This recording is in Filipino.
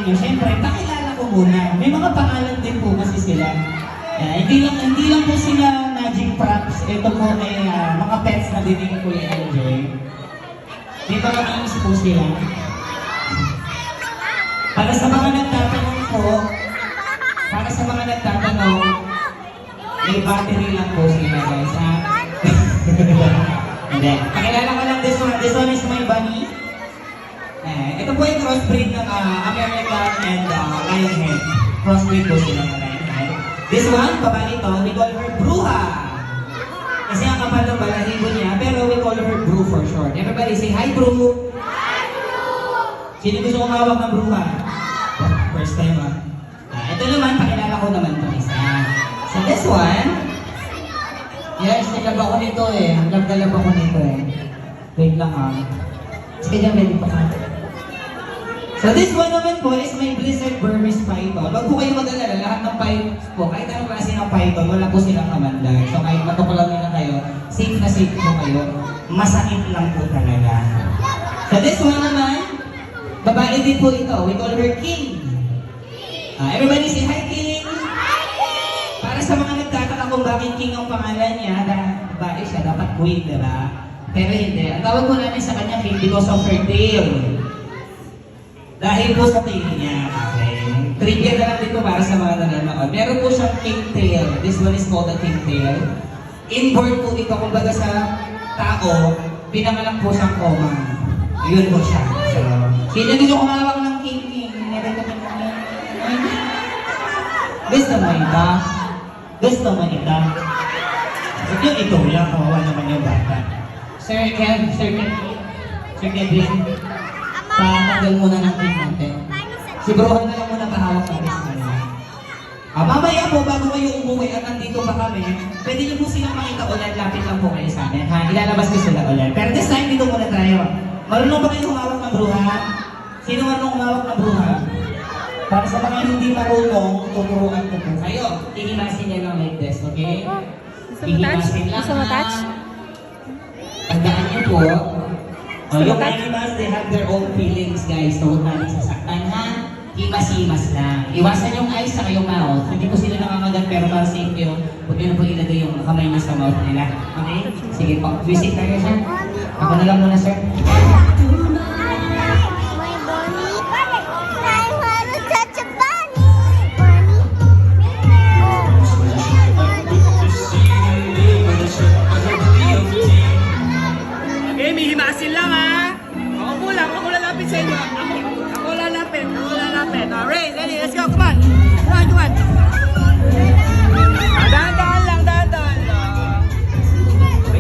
ninyo, syempre, pakilala ko muna. May mga pangalan din po kasi sila. Hindi lang po sila magic props. Ito po ay mga pets na din ko i-enjoy. May mga names po sila. Para sa mga nagtatanong po, may battery lang po sila guys, ha? Hindi. Pakilala ko lang this one. This one is my bunny. Ito po ay crossbreed ng American and Lionhead. Crossbreed po sila ng Lionhead. This one, babae ito, we call her Bruha. Kasi ang kapal ng balahibo niya, pero we call her Bru for short. Everybody say, hi Bru! Hi Bru! Sino gusto kumawag ng Bruha? First time ito naman, pakilala ko naman ito isa. So this one, yes, nilab ako nito eh. Nilab ako nito eh. Wait lang sige dyan, ready pa ka. So this one naman po is my Blizzard Burmese Python. Wag po kayo mag-alala, lahat ng pythons po, kahit anong klase ng python, wala po silang kamandag. So kahit matukulang nila kayo, safe na safe po kayo. Masakit lang po talaga. So this one naman, babae din po ito. We call her King. Everybody say hi King! Hi King! Para sa mga nagtataka kung bakit King ang pangalan niya, dahil babae siya, dapat queen, diba? Pero hindi. Ang tawag po namin sa kanya King because of her tail. Dahil po sa tail niya, okay? Trivia na lang dito para sa mga nanonood. Meron po siyang king tail. This one is called a king tail. Inborn po ito, kumbaga sa tao, pinangalan po siyang common. Yun po siya. So, sino dito kumawag ng king? Gusto mo ito? Gusto mo ito? Huwag yung ito lang, kawawa naman yung bata. Sir Kevin, patanggal muna ng pin natin. Siguruhan na lang muna pahawak ng wrist nila. Mamaya po, bago kayo umuwi at nandito pa kami, pwede niyo po silang makita ulit, lapit lang po kayo sa amin. Ilalabas ko sila ulit. Pero this time, dito muna tayo. Marunong ba kayo humawak ng bruha? Sino marunong humawak ng bruha? Para sa mga hindi marunong, tuturuan ko po kayo. Ihimasin niya lang like this, okay? Ihimasin lang Tandaan niyo po, yung animals, they have their own feelings, guys. So, huwag natin sasaktan, ha? Himas-himas lang. Iwasan yung eyes sa yung mouth. Hindi po sila nangangagat, pero para safe yun, huwag nyo na po ilagay yung kamay nyo sa mouth nila. Okay? Sige po. Visit tayo, sir. Ako na lang muna, sir.